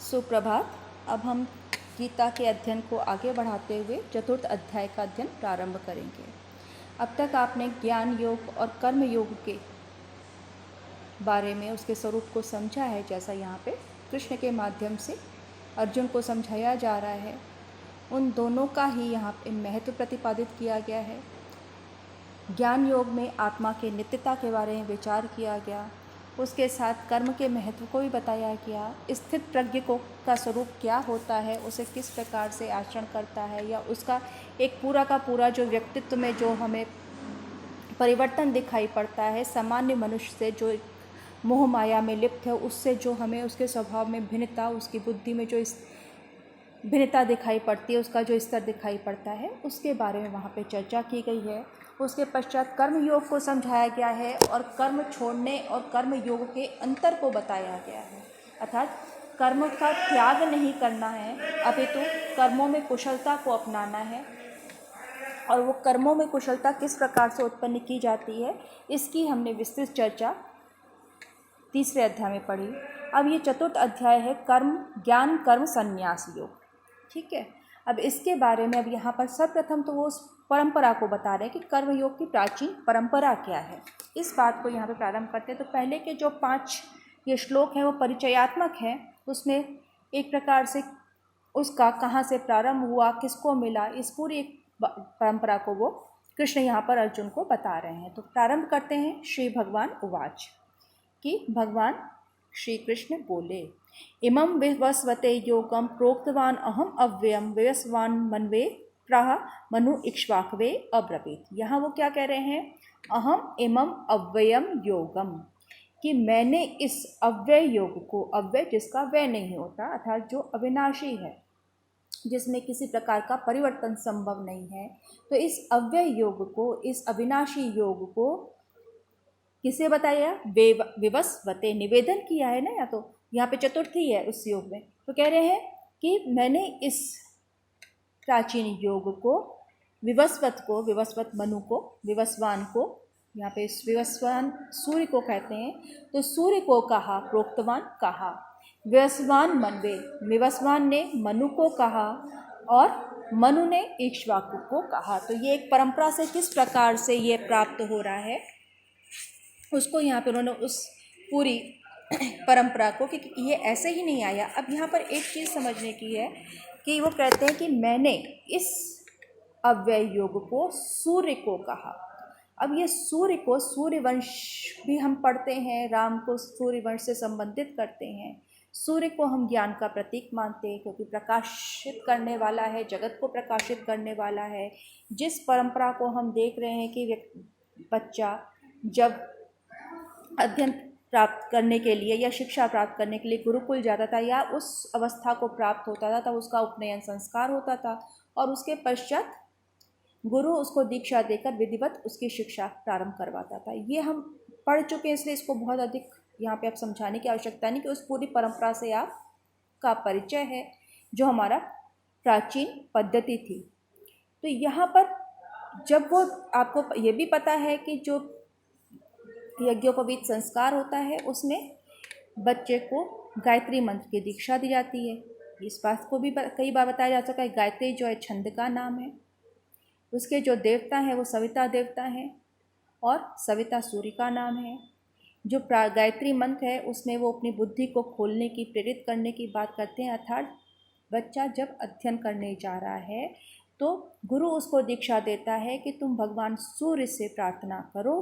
सुप्रभात। अब हम गीता के अध्ययन को आगे बढ़ाते हुए चतुर्थ अध्याय का अध्ययन प्रारंभ करेंगे। अब तक आपने ज्ञान योग और कर्म योग के बारे में उसके स्वरूप को समझा है, जैसा यहाँ पे कृष्ण के माध्यम से अर्जुन को समझाया जा रहा है। उन दोनों का ही यहाँ पे महत्व प्रतिपादित किया गया है। ज्ञान योग में आत्मा के नित्यता के बारे में विचार किया गया, उसके साथ कर्म के महत्व को भी बताया गया। स्थित प्रज्ञ को का स्वरूप क्या होता है, उसे किस प्रकार से आचरण करता है, या उसका एक पूरा का पूरा जो व्यक्तित्व में जो हमें परिवर्तन दिखाई पड़ता है, सामान्य मनुष्य से जो मोह माया में लिप्त है उससे जो हमें उसके स्वभाव में भिन्नता, उसकी बुद्धि में जो इस भिन्नता दिखाई पड़ती है, उसका जो स्तर दिखाई पड़ता है, उसके बारे में वहाँ पे चर्चा की गई है। उसके पश्चात कर्म योग को समझाया गया है और कर्म छोड़ने और कर्म योग के अंतर को बताया गया है। अर्थात कर्म का त्याग नहीं करना है, अपितु कर्मों में कुशलता को अपनाना है। और वो कर्मों में कुशलता किस प्रकार से उत्पन्न की जाती है, इसकी हमने विस्तृत चर्चा तीसरे अध्याय में पढ़ी। अब ये चतुर्थ अध्याय है कर्म ज्ञान कर्म संन्यास योग। ठीक है, अब इसके बारे में अब यहाँ पर सर्वप्रथम तो वो उस परंपरा को बता रहे हैं कि कर्म योग की प्राचीन परंपरा क्या है। इस बात को यहाँ पे प्रारंभ करते हैं। तो पहले के जो 5 ये श्लोक हैं वो परिचयात्मक हैं। उसमें एक प्रकार से उसका कहाँ से प्रारंभ हुआ, किसको मिला, इस पूरी एक परंपरा को वो कृष्ण यहाँ पर अर्जुन को बता रहे हैं। तो प्रारंभ करते हैं। श्री भगवान उवाच कि भगवान श्री कृष्ण बोले, इमं विवस्वते योगम प्रोक्तवान अहम अव्ययम विवस्वान मनवे प्राह मनु इक्ष्वाकवे अब्रवीत। यहाँ वो क्या कह रहे हैं, अहम इमं अव्ययम योगम, कि मैंने इस अव्यय योग को, अव्यय जिसका व्यय नहीं होता अर्थात जो अविनाशी है, जिसमें किसी प्रकार का परिवर्तन संभव नहीं है, तो इस अव्यय योग को, इस अविनाशी योग को किसे बताया, विवस्वते, निवेदन किया है ना, या तो यहाँ पे चतुर्थी है उस योग में। तो कह रहे हैं कि मैंने इस प्राचीन योग को, विवस्वत को, विवस्वत मनु को, विवस्वान को, यहाँ पे विवस्वान सूर्य को कहते हैं, तो सूर्य को कहा, प्रोक्तवान कहा, विवस्वान मनवे, विवस्वान ने मनु को कहा और मनु ने इक्ष्वाकु को कहा। तो ये एक परंपरा से किस प्रकार से ये प्राप्त हो रहा है, उसको यहाँ पे उन्होंने उस पूरी परंपरा को, कि ये ऐसे ही नहीं आया। अब यहाँ पर एक चीज़ समझने की है कि वो कहते हैं कि मैंने इस अव्यय योग को सूर्य को कहा। अब ये सूर्य को, सूर्यवंश भी हम पढ़ते हैं, राम को सूर्यवंश से संबंधित करते हैं। सूर्य को हम ज्ञान का प्रतीक मानते हैं क्योंकि प्रकाशित करने वाला है, जगत को प्रकाशित करने वाला है। जिस परंपरा को हम देख रहे हैं कि बच्चा जब अध्ययन प्राप्त करने के लिए या शिक्षा प्राप्त करने के लिए गुरुकुल जाता था या उस अवस्था को प्राप्त होता था, तब उसका उपनयन संस्कार होता था और उसके पश्चात गुरु उसको दीक्षा देकर विधिवत उसकी शिक्षा प्रारंभ करवाता था। ये हम पढ़ चुके हैं, इसलिए इसको बहुत अधिक यहाँ पे आप समझाने की आवश्यकता नहीं कि उस पूरी परंपरा से आपका परिचय है जो हमारा प्राचीन पद्धति थी। तो यहाँ पर जब वो आपको ये भी पता है कि जो यज्ञोपवीत संस्कार होता है उसमें बच्चे को गायत्री मंत्र की दीक्षा दी जाती है। इस बात को भी कई बार बताया जा चुका है। गायत्री जो है छंद का नाम है, उसके जो देवता हैं वो सविता देवता हैं और सविता सूर्य का नाम है। जो गायत्री मंत्र है उसमें वो अपनी बुद्धि को खोलने की, प्रेरित करने की बात करते हैं। अर्थात बच्चा जब अध्ययन करने जा रहा है तो गुरु उसको दीक्षा देता है कि तुम भगवान सूर्य से प्रार्थना करो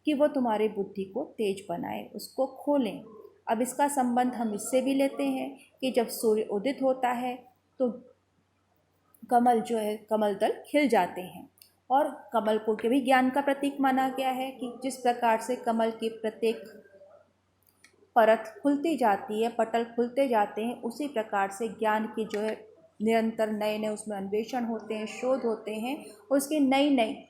कि वो तुम्हारी बुद्धि को तेज बनाए, उसको खोलें। अब इसका संबंध हम इससे भी लेते हैं कि जब सूर्य उदित होता है तो कमल जो है, कमल दल खिल जाते हैं और कमल को भी ज्ञान का प्रतीक माना गया है कि जिस प्रकार से कमल की प्रत्येक परत खुलती जाती है, पटल खुलते जाते हैं, उसी प्रकार से ज्ञान की जो है निरंतर नए नए उसमें अन्वेषण होते हैं, शोध होते हैं, उसकी नई नई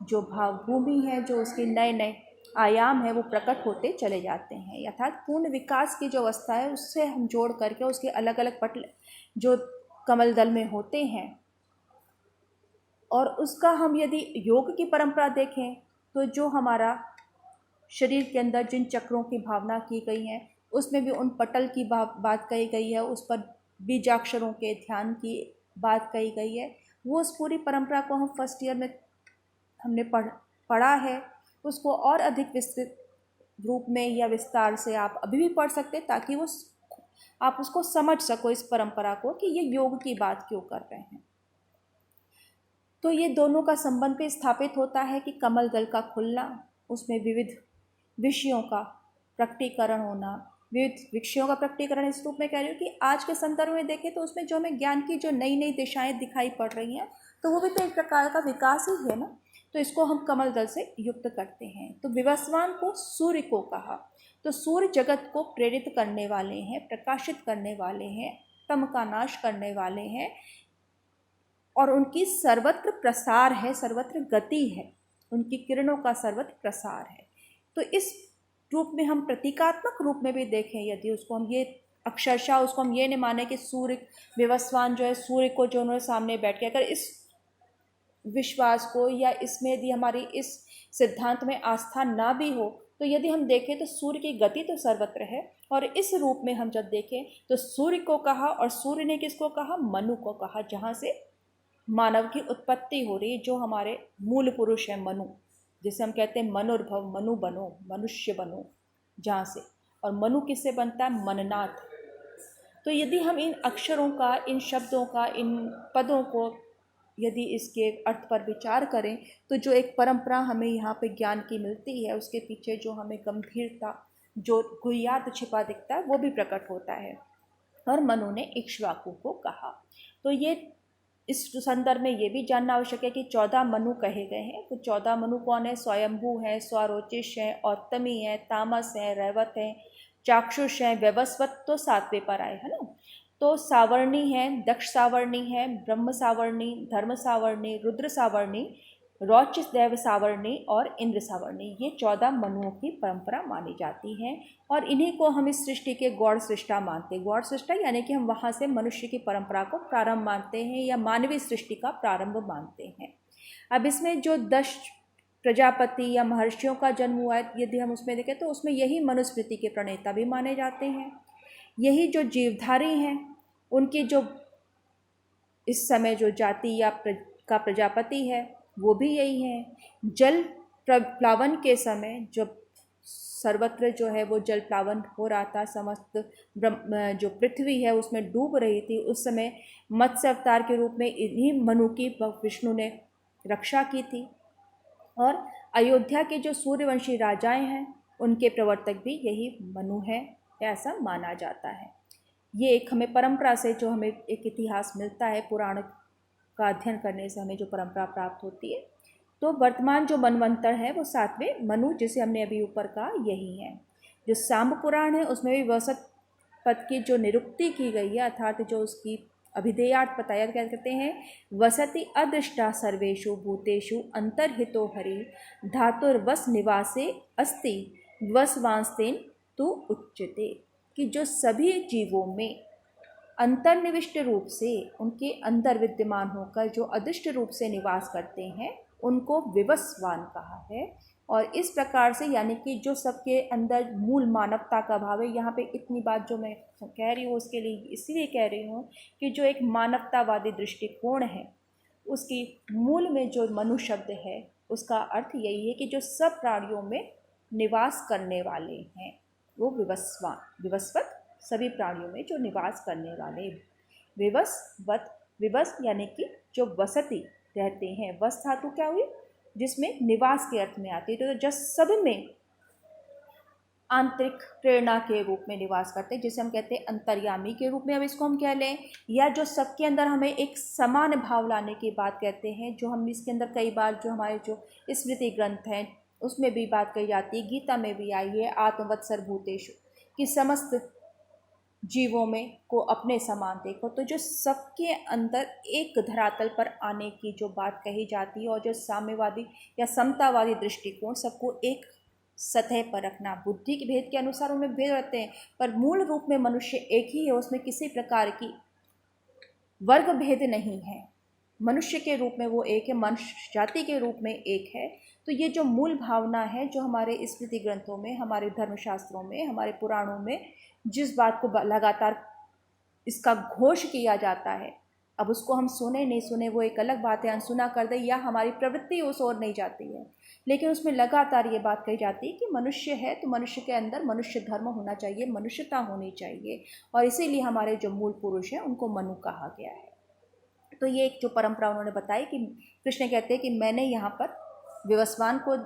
जो भावभूमि है, जो उसके नए नए आयाम है वो प्रकट होते चले जाते हैं। अर्थात पूर्ण विकास की जो अवस्था है उससे हम जोड़ करके उसके अलग अलग पटल जो कमल दल में होते हैं, और उसका हम यदि योग की परंपरा देखें तो जो हमारा शरीर के अंदर जिन चक्रों की भावना की गई है उसमें भी उन पटल की बात कही गई है, उस पर बीजाक्षरों के ध्यान की बात कही गई है। वो उस पूरी परंपरा को हम फर्स्ट ईयर में हमने पढ़ा है। उसको और अधिक विस्तृत रूप में या विस्तार से आप अभी भी पढ़ सकते हैं, ताकि वो आप उसको समझ सको, इस परंपरा को, कि ये योग की बात क्यों कर रहे हैं। तो ये दोनों का संबंध भी स्थापित होता है कि कमल दल का खुलना, उसमें विविध विषयों का प्रकटीकरण होना। विविध विषयों का प्रकटीकरण इस रूप में कह रही हूँ कि आज के संदर्भ में देखें तो उसमें जो हमें ज्ञान की जो नई नई दिशाएं दिखाई पड़ रही हैं, तो वो भी तो एक प्रकार का विकास ही है ना। तो इसको हम कमल दल से युक्त करते हैं। तो विवस्वान को सूर्य को कहा। तो सूर्य जगत को प्रेरित करने वाले हैं, प्रकाशित करने वाले हैं, तम का नाश करने वाले हैं, और उनकी सर्वत्र प्रसार है, सर्वत्र गति है, उनकी किरणों का सर्वत्र प्रसार है। तो इस रूप में हम प्रतीकात्मक रूप में भी देखें, यदि उसको हम ये अक्षरशः उसको हम ये नहीं माने कि सूर्य विवस्वान जो है, सूर्य को जो उन्होंने सामने बैठ के, अगर इस विश्वास को या इसमें यदि हमारी इस सिद्धांत में आस्था ना भी हो, तो यदि हम देखें तो सूर्य की गति तो सर्वत्र है। और इस रूप में हम जब देखें तो सूर्य को कहा, और सूर्य ने किसको कहा? मनु को कहा, जहाँ से मानव की उत्पत्ति हो रही है, जो हमारे मूल पुरुष है मनु, जिसे हम कहते हैं मनुर्भव, मनु बनो, मनुष्य बनो, जहाँ से। और मनु किससे बनता है? मननाथ। तो यदि हम इन अक्षरों का, इन शब्दों का, इन पदों को यदि इसके अर्थ पर विचार करें, तो जो एक परंपरा हमें यहाँ पे ज्ञान की मिलती है, उसके पीछे जो हमें गंभीरता, जो गुह्यार्थ छिपा दिखता है, वो भी प्रकट होता है। और मनु ने इक्ष्वाकु को कहा। तो ये इस संदर्भ में ये भी जानना आवश्यक है कि 14 मनु कहे गए हैं। तो 14 मनु कौन है? स्वयंभू हैं, स्वरोचिष हैं, औत्तमी हैं, तामस हैं, रैवत हैं, चाक्षुष हैं, व्यवस्वत तो 7वें पर आए, है ना। तो सावर्णी है, दक्ष सावर्णी है, ब्रह्म सावर्णी, धर्म सावर्णी, रुद्र सावर्णी, रौच देव सावर्णी और इंद्र सावर्णी, ये 14 मनुओं की परंपरा मानी जाती है। और इन्हीं को हम इस सृष्टि के गौड़ सृष्टा मानते हैं। गौड़ सृष्टा यानी कि हम वहाँ से मनुष्य की परंपरा को प्रारंभ मानते हैं, या मानवीय सृष्टि का प्रारंभ मानते हैं। अब इसमें जो 10 प्रजापति या महर्षियों का जन्म हुआ है, यदि हम उसमें देखें तो उसमें यही मनुस्मृति के प्रणेता भी माने जाते हैं। यही जो जीवधारी हैं, उनकी जो इस समय जो जाति या का प्रजापति है, वो भी यही है। जल प्लावन के समय जब सर्वत्र जो है वो जल प्लावन हो रहा था, समस्त जो पृथ्वी है उसमें डूब रही थी, उस समय मत्स्य अवतार के रूप में इन्हीं मनु की विष्णु ने रक्षा की थी। और अयोध्या के जो सूर्यवंशी राजाएं हैं, उनके प्रवर्तक भी यही मनु है, ऐसा माना जाता है। ये एक हमें परंपरा से जो हमें एक इतिहास मिलता है, पुराण का अध्ययन करने से हमें जो परंपरा प्राप्त होती है। तो वर्तमान जो मनवंतर है वो 7वें मनु, जिसे हमने अभी ऊपर कहा, यही है। जो सांब पुराण है उसमें भी वसत पद की जो निरुक्ति की गई है, अर्थात जो उसकी अभिधेयार्थ बताया, क्या कहते हैं? वसति अदृष्टा सर्वेषु भूतेषु अंतर्हितो हरि धातुर्वस निवासे अस्ति वसवांस्तेन तु उच्यते। कि जो सभी जीवों में अंतर्निविष्ट रूप से, उनके अंदर विद्यमान होकर जो अदृष्ट रूप से निवास करते हैं, उनको विवस्वान कहा है। और इस प्रकार से, यानी कि जो सबके अंदर मूल मानवता का भाव है, यहाँ पे इतनी बात जो मैं कह रही हूँ उसके लिए इसलिए कह रही हूँ कि जो एक मानवतावादी दृष्टिकोण है, उसकी मूल में जो मनु शब्द है, उसका अर्थ यही है कि जो सब प्राणियों में निवास करने वाले हैं, वो विवस्वान, विवस्वत, सभी प्राणियों में जो निवास करने वाले। विवस्वत, विवस यानी कि जो वसति रहते हैं, वस धातु क्या हुई? जिसमें निवास के अर्थ में आती है। तो जो सब में आंतरिक प्रेरणा के रूप में निवास करते हैं, जिसे हम कहते हैं अंतर्यामी के रूप में, अब इसको हम कह लें, या जो सबके अंदर हमें एक समान भाव लाने की बात कहते हैं, जो हम इसके अंदर कई बार जो हमारे जो स्मृति ग्रंथ हैं उसमें भी बात कही जाती है, गीता में भी आई है, आत्मवत्सर भूतेषु, कि समस्त जीवों में को अपने समान देखो। तो जो सबके अंदर एक धरातल पर आने की जो बात कही जाती है, और जो साम्यवादी या समतावादी दृष्टिकोण, सबको एक सतह पर रखना, बुद्धि के भेद के अनुसार उनमें भेद रहते हैं, पर मूल रूप में मनुष्य एक ही है, उसमें किसी प्रकार की वर्ग भेद नहीं है। मनुष्य के रूप में वो एक है, मनुष्य जाति के रूप में एक है। तो ये जो मूल भावना है जो हमारे स्मृति ग्रंथों में, हमारे धर्मशास्त्रों में, हमारे पुराणों में जिस बात को लगातार इसका घोष किया जाता है, अब उसको हम सुने नहीं सुने वो एक अलग बात है, अनसुना कर दे या हमारी प्रवृत्ति उस ओर नहीं जाती है, लेकिन उसमें लगातार ये बात कही जाती है कि मनुष्य है तो मनुष्य के अंदर मनुष्य धर्म होना चाहिए, मनुष्यता होनी चाहिए, और इसीलिए हमारे जो मूल पुरुष हैं उनको मनु कहा गया है। तो ये एक जो परंपरा उन्होंने बताई कि कृष्ण कहते हैं कि मैंने यहाँ पर विवस्वान को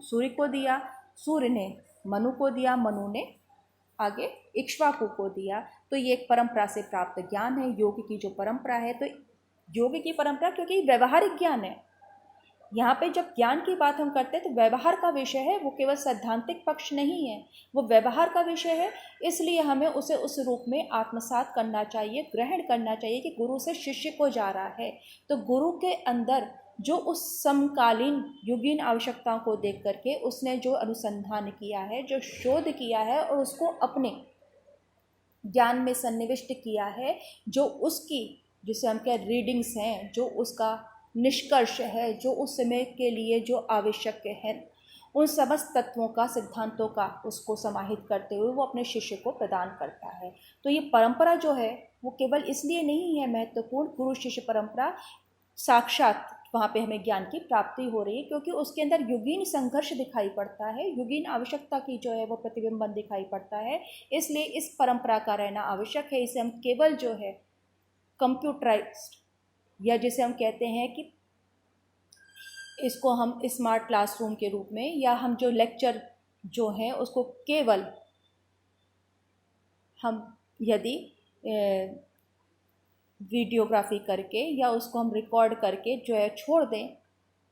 सूर्य को दिया, सूर्य ने मनु को दिया, मनु ने आगे इक्ष्वाकु को दिया। तो ये एक परंपरा से प्राप्त ज्ञान है, योग की जो परंपरा है। तो योग की परंपरा क्योंकि व्यवहारिक ज्ञान है, यहाँ पे जब ज्ञान की बात हम करते हैं तो व्यवहार का विषय है, वो केवल सैद्धांतिक पक्ष नहीं है, वो व्यवहार का विषय है। इसलिए हमें उसे उस रूप में आत्मसात करना चाहिए, ग्रहण करना चाहिए कि गुरु से शिष्य को जा रहा है तो गुरु के अंदर जो उस समकालीन युगीन आवश्यकताओं को देख करके उसने जो अनुसंधान किया है, जो शोध किया है और उसको अपने ज्ञान में सन्निविष्ट किया है, जो उसकी जिसे हम कह रीडिंग्स हैं, जो उसका निष्कर्ष है, जो उस समय के लिए जो आवश्यक है, उन समस्त तत्वों का, सिद्धांतों का उसको समाहित करते हुए वो अपने शिष्य को प्रदान करता है। तो ये परंपरा जो है वो केवल इसलिए नहीं है महत्वपूर्ण, गुरु शिष्य परंपरा साक्षात वहाँ पे हमें ज्ञान की प्राप्ति हो रही है क्योंकि उसके अंदर युगीन संघर्ष दिखाई पड़ता है, युगीन आवश्यकता की जो है वो प्रतिबिंबन दिखाई पड़ता है। इसलिए इस परंपरा का रहना आवश्यक है। इसे हम केवल जो है कंप्यूटराइज्ड या जिसे हम कहते हैं कि इसको हम स्मार्ट क्लासरूम के रूप में, या हम जो लेक्चर जो हैं उसको केवल हम यदि वीडियोग्राफी करके या उसको हम रिकॉर्ड करके जो है छोड़ दें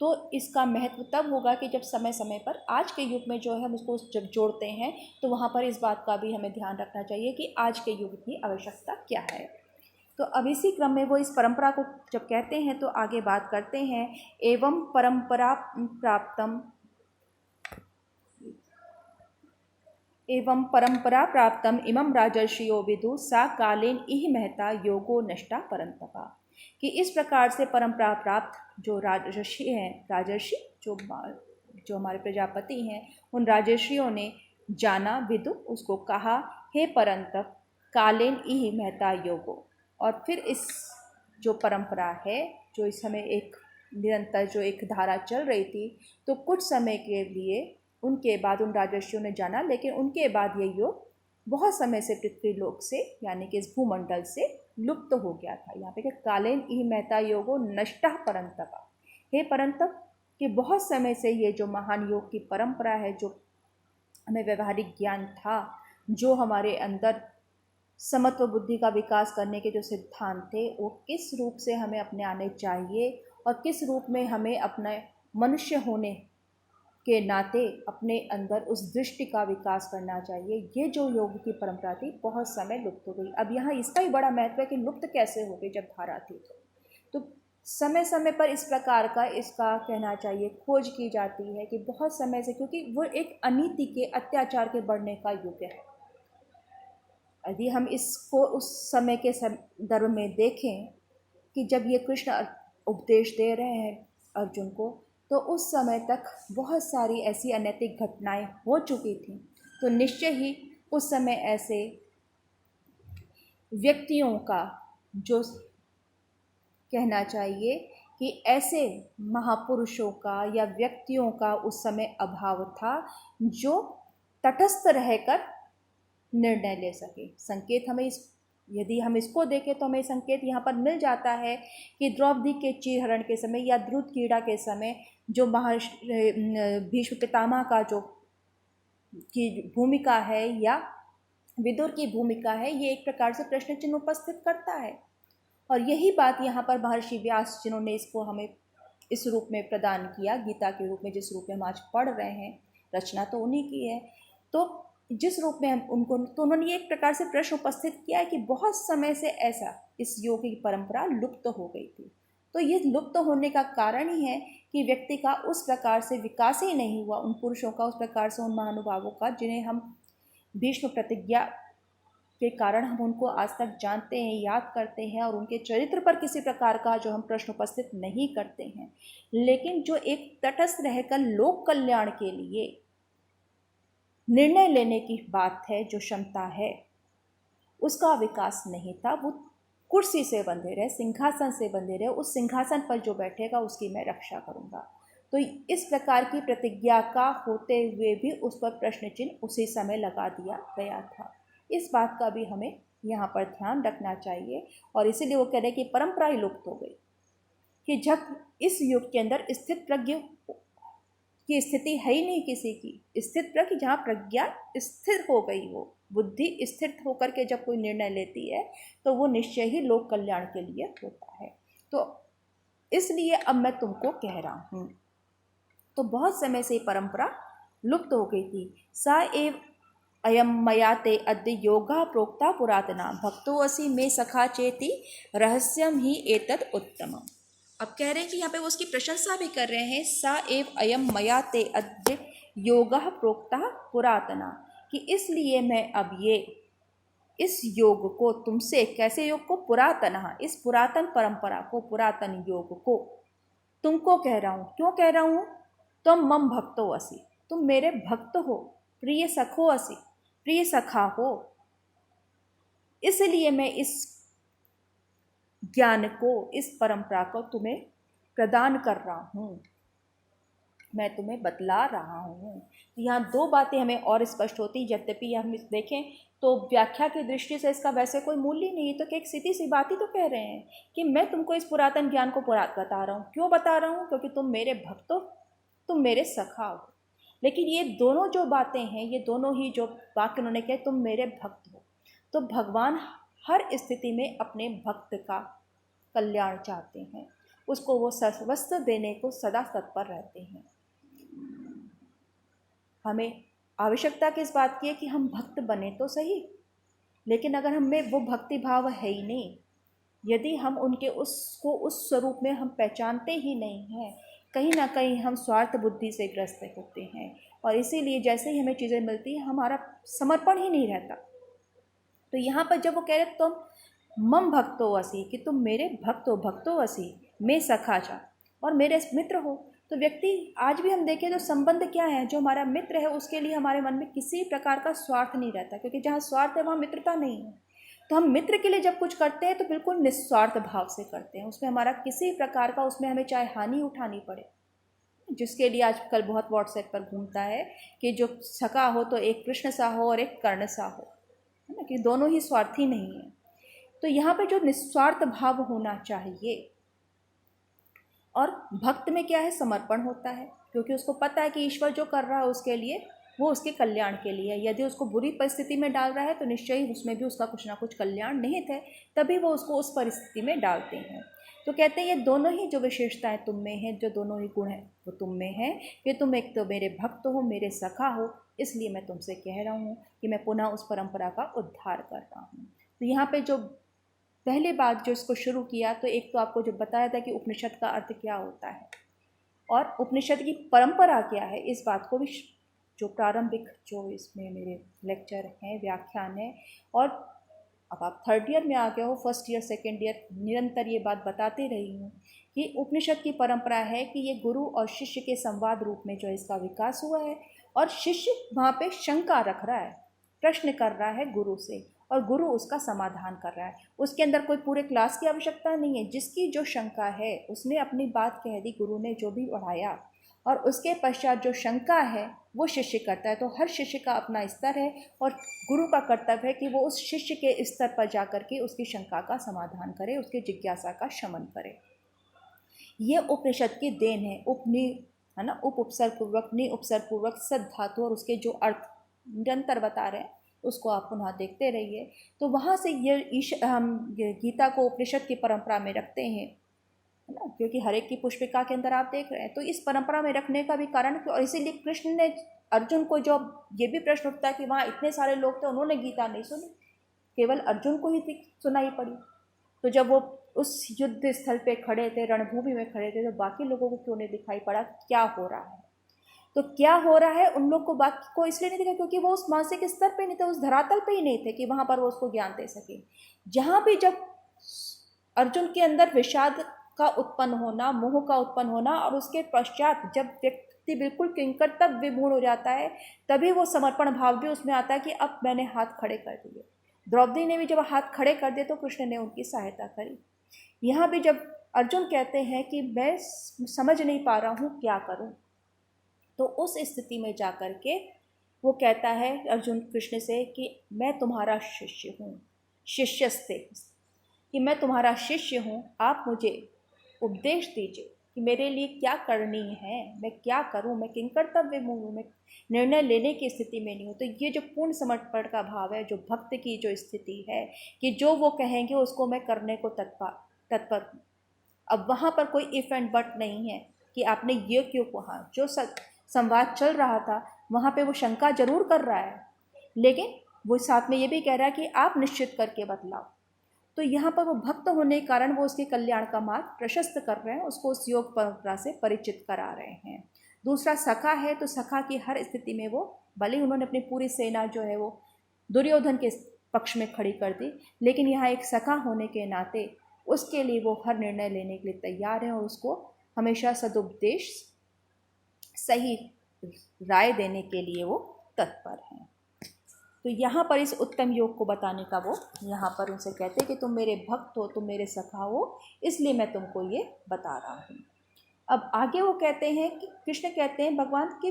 तो इसका महत्व तब होगा कि जब समय समय पर आज के युग में जो है हम उसको जब जोड़ते हैं तो वहाँ पर इस बात का भी हमें ध्यान रखना चाहिए कि आज के युग की आवश्यकता क्या है। तो अब इसी क्रम में वो इस परंपरा को जब कहते हैं तो आगे बात करते हैं, एवं परंपरा प्राप्तम इमं राजर्षियो विदु सा कालेन इह महता योगो नष्टा परंतपा। कि इस प्रकार से परंपरा प्राप्त जो राजर्षि हैं, राजर्षि जो हमारे प्रजापति हैं, उन राजर्षियों ने जाना, विदु उसको कहा, हे परंतप कालेन इह महता योगो। और फिर इस जो परंपरा है जो इस समय एक निरंतर जो एक धारा चल रही थी, तो कुछ समय के लिए उनके बाद उन राजर्षियों ने जाना, लेकिन उनके बाद ये योग बहुत समय से पृथ्वी लोक से यानी कि इस भूमंडल से लुप्त हो गया था। यहाँ पे कालेन इह महता योगो नष्टः परंतपा। हे परंतप कि बहुत समय से ये जो महान योग की परंपरा है, जो हमें व्यवहारिक ज्ञान था, जो हमारे अंदर समत्व बुद्धि का विकास करने के जो सिद्धांत थे, वो किस रूप से हमें अपने आने चाहिए और किस रूप में हमें अपने मनुष्य होने के नाते अपने अंदर उस दृष्टि का विकास करना चाहिए, ये जो योग की परंपरा थी बहुत समय लुप्त हो गई। अब यहाँ इसका ही बड़ा महत्व है कि लुप्त कैसे हो गई जब धारा थी। तो समय समय पर इस प्रकार का इसका कहना चाहिए खोज की जाती है कि बहुत समय से, क्योंकि वो एक अनीति के, अत्याचार के बढ़ने का युग है। यदि हम इसको उस समय के संदर्भ में देखें कि जब ये कृष्ण उपदेश दे रहे हैं अर्जुन को, तो उस समय तक बहुत सारी ऐसी अनैतिक घटनाएं हो चुकी थी। तो निश्चय ही उस समय ऐसे व्यक्तियों का जो कहना चाहिए कि ऐसे महापुरुषों का या व्यक्तियों का उस समय अभाव था जो तटस्थ रहकर निर्णय ले सके। संकेत हमें यदि हम इसको देखें तो हमें संकेत यहाँ पर मिल जाता है कि द्रौपदी के चीरहरण के समय या द्रुत क्रीड़ा के समय जो भीष्म पितामह का जो की भूमिका है या विदुर की भूमिका है, ये एक प्रकार से प्रश्न चिन्ह उपस्थित करता है। और यही बात यहाँ पर महर्षि व्यास जिन्होंने इसको हमें इस रूप में प्रदान किया, गीता के रूप में, जिस रूप में हम आज पढ़ रहे हैं, रचना तो उन्हीं की है, तो जिस रूप में हम उनको, तो उन्होंने ये एक प्रकार से प्रश्न उपस्थित किया है कि बहुत समय से ऐसा इस योग की परंपरा लुप्त हो गई थी। तो ये लुप्त होने का कारण ही है कि व्यक्ति का उस प्रकार से विकास ही नहीं हुआ, उन पुरुषों का उस प्रकार से, उन महानुभावों का जिन्हें हम भीष्म के कारण हम उनको आज तक जानते हैं, याद करते हैं और उनके चरित्र पर किसी प्रकार का जो हम प्रश्न उपस्थित नहीं करते हैं। लेकिन जो एक तटस्थ रहकर लोक कल्याण के लिए निर्णय लेने की बात है, जो क्षमता है, उसका विकास नहीं था। वो कुर्सी से बंधे रहे, सिंहासन से बंधे रहे, उस सिंहासन पर जो बैठेगा उसकी मैं रक्षा करूंगा। तो इस प्रकार की प्रतिज्ञा का होते हुए भी उस पर प्रश्न चिन्ह उसी समय लगा दिया गया था। इस बात का भी हमें यहाँ पर ध्यान रखना चाहिए और इसीलिए वो कह रहे हैं कि परंपरा ही लुप्त हो गई, कि जब इस युग के अंदर स्थित प्रज्ञ की स्थिति है ही नहीं किसी की। स्थित प्रज्ञ, जहाँ प्रज्ञा स्थिर हो गई हो, बुद्धि स्थिर होकर के जब कोई निर्णय लेती है तो वो निश्चय ही लोक कल्याण के लिए होता है। तो इसलिए अब मैं तुमको कह रहा हूँ। तो बहुत समय से परंपरा लुप्त हो गई थी। सा एव अयम मया ते अद्य योगा प्रोक्ता पुरातना भक्तो असि मे सखा चेति रहस्यम ही एतद उत्तमम। अब कह रहे हैं कि यहाँ पे वो उसकी प्रशंसा भी कर रहे हैं। सा एव अयम मया ते अद्य योगा प्रोक्ता पुरातना, कि इसलिए मैं अब ये इस योग को तुमसे, कैसे योग को, पुरातना, इस पुरातन परंपरा को, पुरातन योग को तुमको कह रहा हूँ। क्यों कह रहा हूँ? तुम मम भक्तो असि, तुम मेरे भक्त हो, प्रिय सखो असि, प्रिय सखा हो। इसलिए मैं इस ज्ञान को, इस परंपरा को तुम्हें प्रदान कर रहा हूँ, मैं तुम्हें बतला रहा हूँ। यहाँ दो बातें हमें और स्पष्ट होती, यद्यपि हम देखें तो व्याख्या की दृष्टि से इसका वैसे कोई मूल्य नहीं है। तो क्या एक सीधी सी बात ही तो कह रहे हैं कि मैं तुमको इस पुरातन ज्ञान को बता रहा हूँ। क्यों बता रहा हूँ? क्योंकि तुम मेरे भक्त हो, तुम मेरे सखा हो। लेकिन ये दोनों जो बातें हैं, ये दोनों ही जो वाक्य उन्होंने कहे, तुम मेरे भक्त हो, तो भगवान हर स्थिति में अपने भक्त का कल्याण चाहते हैं, उसको वो सर्वस्व देने को सदा तत्पर रहते हैं। हमें आवश्यकता किस बात की है कि हम भक्त बने तो सही, लेकिन अगर हमें वो भक्ति भाव है ही नहीं, यदि हम उनके उसको उस स्वरूप में हम पहचानते ही नहीं हैं, कहीं ना कहीं हम स्वार्थ बुद्धि से ग्रस्त होते हैं और इसीलिए जैसे ही हमें चीज़ें मिलती हैं हमारा समर्पण ही नहीं रहता। तो यहाँ पर जब वो कह रहे तुम मम भक्तो असी, कि तुम मेरे भक्तो असी मैं सखा चा, और मेरे मित्र हो, तो व्यक्ति आज भी हम देखें तो संबंध क्या है, जो हमारा मित्र है उसके लिए हमारे मन में किसी प्रकार का स्वार्थ नहीं रहता, क्योंकि जहाँ स्वार्थ है वहाँ मित्रता नहीं है। तो हम मित्र के लिए जब कुछ करते हैं तो बिल्कुल निस्वार्थ भाव से करते हैं, उसमें हमारा किसी प्रकार का, उसमें हमें चाहे हानि उठानी पड़े। जिसके लिए आजकल बहुत व्हाट्सएप पर घूमता है कि जो सखा हो तो एक कृष्ण सा हो और एक कर्ण सा हो, है ना, कि दोनों ही स्वार्थी नहीं है। तो यहाँ पे जो निस्वार्थ भाव होना चाहिए, और भक्त में क्या है, समर्पण होता है, क्योंकि उसको पता है कि ईश्वर जो कर रहा है उसके लिए, वो उसके कल्याण के लिए। यदि उसको बुरी परिस्थिति में डाल रहा है तो निश्चय ही उसमें भी उसका कुछ ना कुछ कल्याण निहित है, तभी वो उसको उस परिस्थिति में डालते हैं। तो कहते हैं ये दोनों ही जो विशेषताएं तुम में हैं, जो दोनों ही गुण हैं वो तुम में हैं, कि तुम एक तो मेरे भक्त हो, मेरे सखा हो, इसलिए मैं तुमसे कह रहा हूँ कि मैं पुनः उस परंपरा का उद्धार कर रहा हूँ। तो यहाँ पे जो पहले बात जो इसको शुरू किया, तो एक तो आपको जो बताया था कि उपनिषद का अर्थ क्या होता है और उपनिषद की परंपरा क्या है, इस बात को भी जो प्रारंभिक जो इसमें मेरे लेक्चर हैं, व्याख्यान है, और अब आप थर्ड ईयर में आ गए हो, फर्स्ट ईयर सेकेंड ईयर निरंतर ये बात बताते रही हूँ कि उपनिषद की परंपरा है कि ये गुरु और शिष्य के संवाद रूप में जो इसका विकास हुआ है, और शिष्य वहाँ पे शंका रख रहा है, प्रश्न कर रहा है गुरु से, और गुरु उसका समाधान कर रहा है। उसके अंदर कोई पूरे क्लास की आवश्यकता नहीं है, जिसकी जो शंका है उसने अपनी बात कह दी, गुरु ने जो भी पढ़ाया, और उसके पश्चात जो शंका है वो शिष्य करता है। तो हर शिष्य का अपना स्तर है और गुरु का कर्तव्य है कि वो उस शिष्य के स्तर पर जाकर के उसकी शंका का समाधान करे, उसकी जिज्ञासा का शमन करे। ये उपनिषद की देन है। उपनि, है ना, उपसर्ग पूर्वक, नि उपसर्ग पूर्वक, सद धातु और उसके जो अर्थ निरंतर बता रहे हैं उसको आप पुनः देखते रहिए। तो वहाँ से ये हम गीता को उपनिषद की परंपरा में रखते हैं, है ना, क्योंकि हर एक की पुष्पिका के अंदर आप देख रहे हैं। तो इस परंपरा में रखने का भी कारण, और इसीलिए कृष्ण ने अर्जुन को, जो ये भी प्रश्न उठता है कि वहाँ इतने सारे लोग थे, उन्होंने गीता नहीं सुनी, केवल अर्जुन को ही सुनाई पड़ी। तो जब वो उस युद्ध स्थल पे खड़े थे, रणभूमि में खड़े थे, तो बाकी लोगों को क्यों नहीं दिखाई पड़ा क्या हो रहा है। तो क्या हो रहा है, उन लोग को बात को इसलिए नहीं दिखा क्योंकि वो उस मानसिक स्तर पे नहीं थे, उस धरातल पे ही नहीं थे कि वहाँ पर वो उसको ज्ञान दे सके। जहाँ भी जब अर्जुन के अंदर विषाद का उत्पन्न होना, मोह का उत्पन्न होना, और उसके पश्चात जब व्यक्ति बिल्कुल किंकर तक विमूढ़ हो जाता है, तभी वो समर्पण भाव भी उसमें आता है कि अब मैंने हाथ खड़े कर दिए। द्रौपदी ने भी जब हाथ खड़े कर दिए तो कृष्ण ने उनकी सहायता करी। यहाँ भी जब अर्जुन कहते हैं कि मैं समझ नहीं पा रहा हूँ क्या करूँ, तो उस स्थिति में जा कर के वो कहता है अर्जुन कृष्ण से कि मैं तुम्हारा शिष्य हूँ, शिष्यस्ते, कि मैं तुम्हारा शिष्य हूँ, आप मुझे उपदेश दीजिए कि मेरे लिए क्या करनी है, मैं क्या करूँ, मैं किंकर्तव्य हूँ, मैं निर्णय लेने की स्थिति में नहीं हूँ। तो ये जो पूर्ण समर्पण का भाव है, जो भक्त की जो स्थिति है कि जो वो कहेंगे उसको मैं करने को तत्पर हूँ। अब वहाँ पर कोई इफ एंड बट नहीं है कि आपने ये क्यों कहा। जो संवाद चल रहा था वहाँ पे वो शंका जरूर कर रहा है, लेकिन वो साथ में ये भी कह रहा है कि आप निश्चित करके बतलाओ। तो यहाँ पर वो भक्त होने के कारण वो उसके कल्याण का मार्ग प्रशस्त कर रहे हैं, उसको उस योग परंपरा से परिचित करा रहे हैं। दूसरा सखा है, तो सखा की हर स्थिति में वो, भले ही उन्होंने अपनी पूरी सेना जो है वो दुर्योधन के पक्ष में खड़ी कर दी, लेकिन यहाँ एक सखा होने के नाते उसके लिए वो हर निर्णय लेने के लिए तैयार है और उसको हमेशा सदुपदेश, सही राय देने के लिए वो तत्पर हैं। तो यहाँ पर इस उत्तम योग को बताने का वो यहाँ पर उनसे कहते हैं कि तुम मेरे भक्त हो, तुम मेरे सखा हो, इसलिए मैं तुमको ये बता रहा हूँ। अब आगे वो कहते हैं कि कृष्ण कहते हैं भगवान की,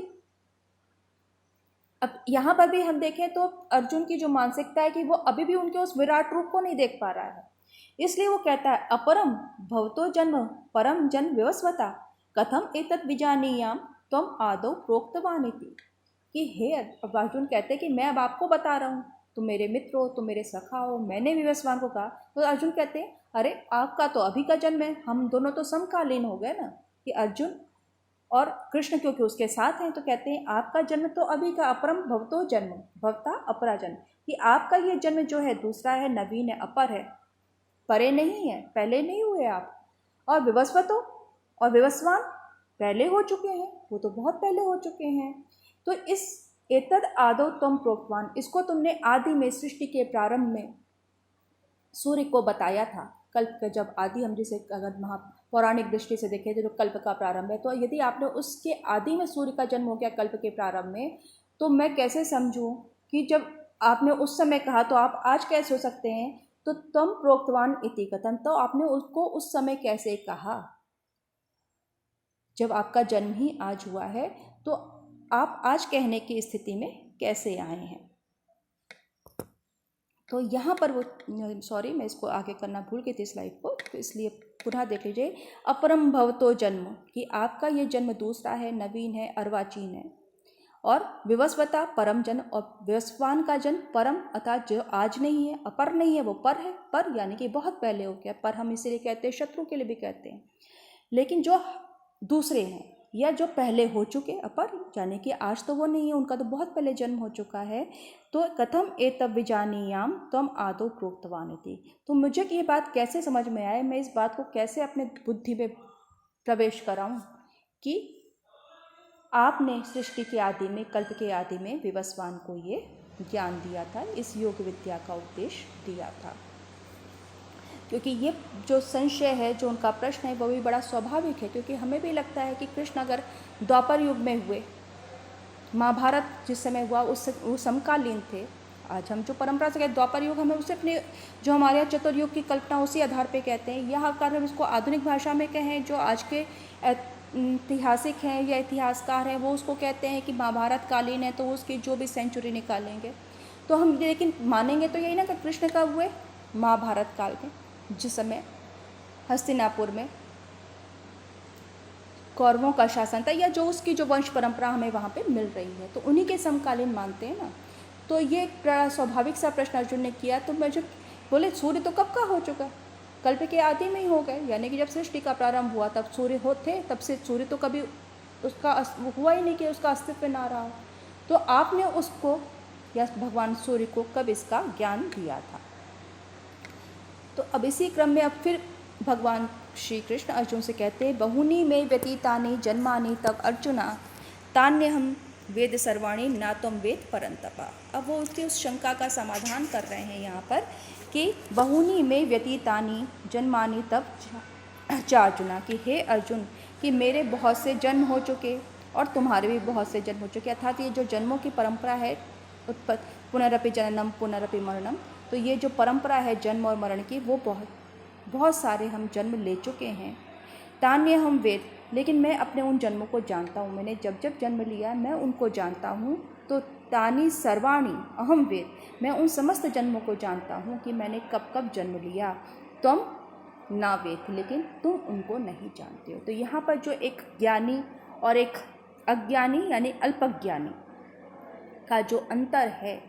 अब यहाँ पर भी हम देखें तो अर्जुन की जो मानसिकता है कि वो अभी भी उनके उस विराट रूप को नहीं देख पा रहा है, इसलिए वो कहता है अपरम भवतो जन्म परम जन विवस्वता कथम एतत् विजानीयाम त्वम आदौ प्रोक्तवानिति, कि हे अर्जुन कहते हैं कि मैं अब आपको बता रहा हूँ, तुम मेरे मित्र हो, तुम मेरे सखा हो, मैंने विवस्वान को कहा। तो अर्जुन कहते हैं अरे आपका तो अभी का जन्म है, हम दोनों तो समकालीन हो गए ना, कि अर्जुन और कृष्ण क्योंकि उसके साथ हैं। तो कहते हैं आपका जन्म तो अभी का, अपरम भवतो जन्म भवता अपरा जन्म, कि आपका ये जन्म जो है दूसरा है, नवीन है, अपर है, परे नहीं है, पहले नहीं हुए आप। और विवस्वतो और विवस्वान पहले हो चुके हैं, वो तो बहुत पहले हो चुके हैं। तो इस एतद आदौ त्वम प्रोक्तवान, इसको तुमने आदि में, सृष्टि के प्रारंभ में सूर्य को बताया था। कल्प का जब आदि, हम जिसे अगर पौराणिक दृष्टि से देखें तो जो कल्प का प्रारंभ है, तो यदि आपने उसके आदि में सूर्य का जन्म हो गया कल्प के प्रारंभ में, तो मैं कैसे समझूं कि जब आपने उस समय कहा तो आप आज कैसे हो सकते हैं। तो त्वम प्रोक्तवान इति कथम, तो आपने उसको उस समय कैसे कहा जब आपका जन्म ही आज हुआ है, तो आप आज कहने की स्थिति में कैसे आए हैं। तो यहाँ पर वो, सॉरी मैं इसको आगे करना भूल गई थी स्लाइड को, तो इसलिए पुनः देख लीजिए। अपरम भवतो जन्म, कि आपका ये जन्म दूसरा है, नवीन है, अर्वाचीन है। और विवस्वता परम जन्म, और विवस्वान का जन्म परम, अर्थात जो आज नहीं है, अपर नहीं है, वो पर है। पर यानी कि बहुत पहले हो गया, पर हम इसीलिए कहते हैं, शत्रु के लिए भी कहते हैं। लेकिन जो दूसरे हैं या जो पहले हो चुके अपर, यानी कि आज तो वो नहीं है, उनका तो बहुत पहले जन्म हो चुका है। तो कथम एतव विजानीयाम त्वम आदौ प्रोक्तवानिति, तो मुझे ये बात कैसे समझ में आए, मैं इस बात को कैसे अपने बुद्धि में प्रवेश कराऊं कि आपने सृष्टि के आदि में, कल्प के आदि में विवस्वान को ये ज्ञान दिया था, इस योग विद्या का उपदेश दिया था। क्योंकि ये जो संशय है, जो उनका प्रश्न है, वो भी बड़ा स्वाभाविक है, क्योंकि हमें भी लगता है कि कृष्ण अगर द्वापर युग में हुए, महाभारत जिस समय हुआ वो समकालीन थे। आज हम जो परंपरा से कहते द्वापर युग, हमें उसे अपने जो हमारे यहाँ चतुर्युग की कल्पना उसी आधार पे कहते हैं। यह अगर हम इसको आधुनिक भाषा में कहें, जो आज के ऐतिहासिक हैं या इतिहासकार हैं, वो उसको कहते हैं कि महाभारत कालीन है, तो उसकी जो भी सेंचुरी निकालेंगे तो हम, लेकिन मानेंगे तो यही ना कि कृष्ण कब हुए, महाभारत काल में, जिस समय हस्तिनापुर में कौरवों का शासन था, या जो उसकी जो वंश परंपरा हमें वहाँ पे मिल रही है, तो उन्हीं के समकालीन मानते हैं ना। तो ये एक बड़ा स्वाभाविक सा प्रश्न अर्जुन ने किया। तो मैं जब बोले सूर्य तो कब का हो चुका, कल्प के आदि में ही हो गए, यानी कि जब सृष्टि का प्रारंभ हुआ तब सूर्य थे, तब से सूर्य तो कभी उसका हुआ ही नहीं कि उसका अस्तित्व ना रहा। तो आपने उसको या भगवान सूर्य को कब इसका ज्ञान दिया था। तो अब इसी क्रम में अब फिर भगवान श्री कृष्ण अर्जुन से कहते हैं, बहुनी में व्यतीतानि जन्मानि तव अर्जुना तान्यहं वेद सर्वाणि न त्वं वेद परंतपा। अब वो उसकी उस शंका का समाधान कर रहे हैं यहाँ पर कि बहूनि में व्यतीतानि जन्मानि तब चार्जुना, कि हे अर्जुन कि मेरे बहुत से जन्म हो चुके और तुम्हारे भी बहुत से जन्म हो चुके। अर्थात ये जो जन्मों की परंपरा है, उत्पत्ति पुनरपि जननम पुनरपि मरणम, तो ये जो परंपरा है जन्म और मरण की, वो बहुत सारे हम जन्म ले चुके हैं। तान्य हम वेद, लेकिन मैं अपने उन जन्मों को जानता हूँ। मैंने जब जब जन्म लिया मैं उनको जानता हूँ। तो तानि सर्वाणि अहम वेद, मैं उन समस्त जन्मों को जानता हूँ कि मैंने कब कब जन्म लिया। तुम ना वेद, लेकिन तुम उनको नहीं जानते हो। तो यहाँ पर जो एक ज्ञानी और एक अज्ञानी यानी अल्पज्ञानी का जो अंतर है,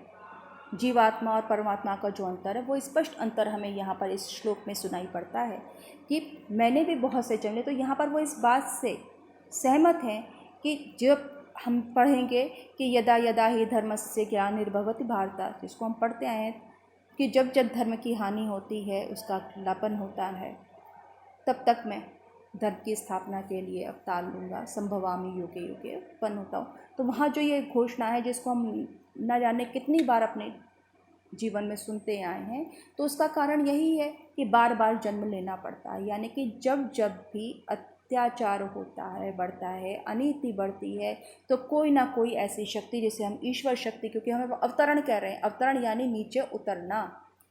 जीवात्मा और परमात्मा का जो अंतर है, वो स्पष्ट अंतर हमें यहाँ पर इस श्लोक में सुनाई पड़ता है कि मैंने भी बहुत से जन्म लिए। तो यहाँ पर वो इस बात से सहमत हैं कि जब हम पढ़ेंगे कि यदा यदा ही धर्मस्य ग्लानिर्भवति भारत, जिसको हम पढ़ते आए हैं कि जब जब धर्म की हानि होती है, उसका खिलापन होता है, तब तक मैं धर्म की स्थापना के लिए अवतार लूँगा, संभवामि युगे युगे, उत्पन्न होता हूँ। तो वहाँ जो ये घोषणा है, जिसको हम न जाने कितनी बार अपने जीवन में सुनते आए हैं, तो उसका कारण यही है कि बार बार जन्म लेना पड़ता है। यानी कि जब जब भी अत्याचार होता है, बढ़ता है, अनीति बढ़ती है, तो कोई ना कोई ऐसी शक्ति, जिसे हम ईश्वर शक्ति, क्योंकि हम अवतरण कह रहे हैं, अवतरण यानी नीचे उतरना,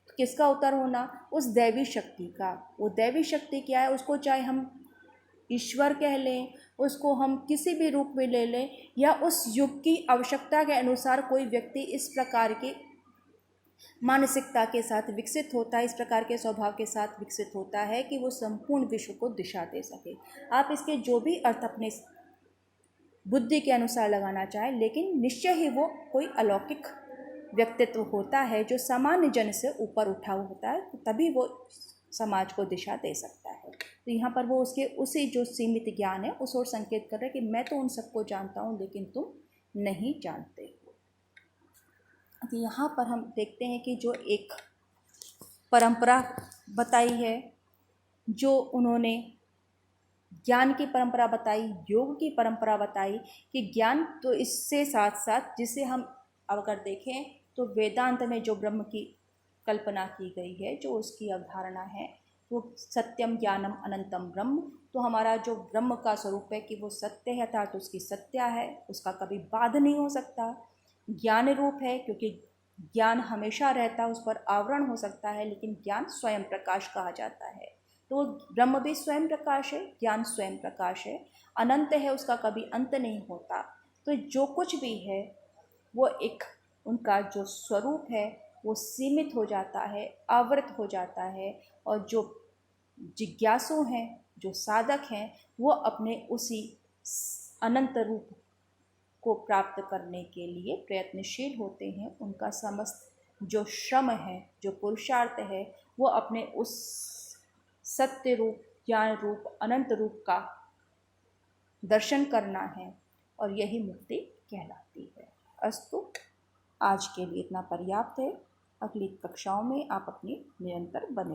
तो किसका उतर होना? उस दैवी शक्ति का। वो दैवी शक्ति क्या है? उसको चाहे हम ईश्वर कह लें, उसको हम किसी भी रूप में ले लें, या उस युग की आवश्यकता के अनुसार कोई व्यक्ति इस प्रकार की मानसिकता के साथ विकसित होता है, इस प्रकार के स्वभाव के साथ विकसित होता है कि वो संपूर्ण विश्व को दिशा दे सके। आप इसके जो भी अर्थ अपने बुद्धि के अनुसार लगाना चाहें, लेकिन निश्चय ही वो कोई अलौकिक व्यक्तित्व होता है जो सामान्य जन से ऊपर उठा होता है, तभी वो समाज को दिशा दे सकता है। तो यहाँ पर वो उसके उसी जो सीमित ज्ञान है उस ओर संकेत कर रहे हैं कि मैं तो उन सबको जानता हूँ, लेकिन तुम नहीं जानते हो। तो यहाँ पर हम देखते हैं कि जो एक परंपरा बताई है, जो उन्होंने ज्ञान की परंपरा बताई, योग की परंपरा बताई, कि ज्ञान तो इससे साथ साथ, जिसे हम अगर देखें तो वेदांत में जो ब्रह्म की कल्पना की गई है, जो उसकी अवधारणा है, वो सत्यम ज्ञानम अनंतम ब्रह्म। तो हमारा जो ब्रह्म का स्वरूप है कि वो सत्य है, अर्थात उसकी सत्या है, उसका कभी बाध नहीं हो सकता। ज्ञान रूप है क्योंकि ज्ञान हमेशा रहता है, उस पर आवरण हो सकता है, लेकिन ज्ञान स्वयं प्रकाश कहा जाता है। तो ब्रह्म भी स्वयं प्रकाश है, ज्ञान स्वयं प्रकाश है, अनंत है, उसका कभी अंत नहीं होता। तो जो कुछ भी है वो एक उनका जो स्वरूप है वो सीमित हो जाता है, आवृत हो जाता है, और जो जिज्ञासु हैं, जो साधक हैं, वो अपने उसी अनंत रूप को प्राप्त करने के लिए प्रयत्नशील होते हैं। उनका समस्त जो श्रम है, जो पुरुषार्थ है, वो अपने उस सत्य रूप, ज्ञान रूप, अनंत रूप का दर्शन करना है, और यही मुक्ति कहलाती है। अस्तु, आज के लिए इतना पर्याप्त है। अगली कक्षाओं में आप अपनी निरंतर बने